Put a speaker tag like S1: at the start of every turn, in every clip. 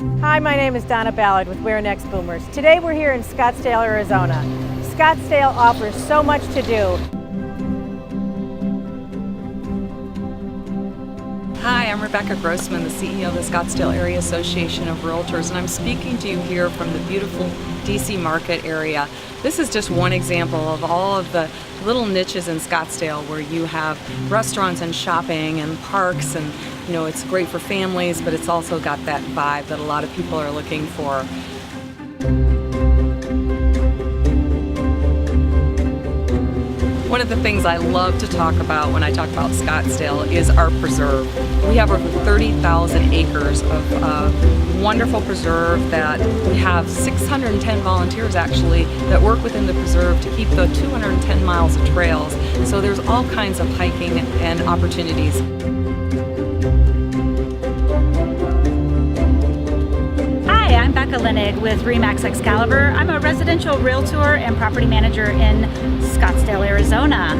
S1: Hi, my name is Donna Ballard with REMAX Boomers. Today we're here in Scottsdale, Arizona. Scottsdale offers so much to do.
S2: Hi, I'm Becca Grossman, the CEO of the Scottsdale Area Association of Realtors, and I'm speaking to you here from the beautiful DC market area. This is just one example of all of the little niches in Scottsdale where you have restaurants and shopping and parks, and it's great for families, but it's also got that vibe that a lot of people are looking for. One of the things I love to talk about when I talk about Scottsdale is our preserve. We have over 30,000 acres of wonderful preserve that we have 610 volunteers actually that work within the preserve to keep the 210 miles of trails. So there's all kinds of hiking and opportunities.
S3: Hi, I'm Becca Linnig with REMAX Excalibur. I'm a residential realtor and property manager in Scottsdale, Arizona.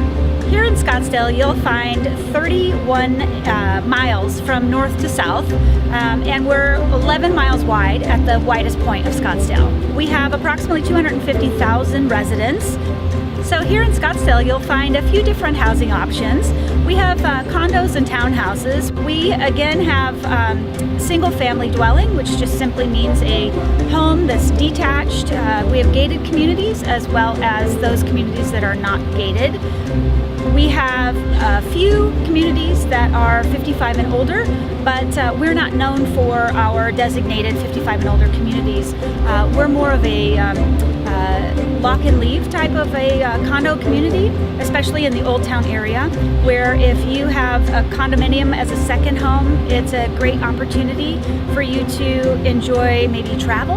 S3: Here in Scottsdale, you'll find 31 miles from north to south, and we're 11 miles wide at the widest point of Scottsdale. We have approximately 250,000 residents. So here in Scottsdale, you'll find a few different housing options. We have condos and townhouses. We again have single-family dwelling, which just simply means a home that's detached. We have gated communities as well as those communities that are not gated. We have a few communities that are 55 and older, but we're not known for our designated 55 and older communities. We're more of a lock and leave type of a condo community, especially in the Old Town area, where if you have a condominium as a second home, it's a great opportunity for you to enjoy maybe travel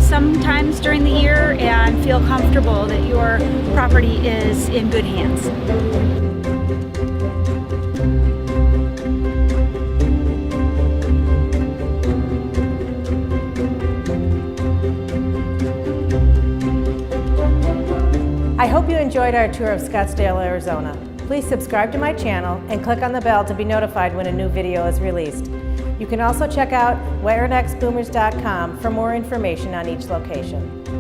S3: sometimes during the year and feel comfortable that your property is in good hands.
S1: I hope you enjoyed our tour of Scottsdale, Arizona. Please subscribe to my channel and click on the bell to be notified when a new video is released. You can also check out REMAXBoomers.com for more information on each location.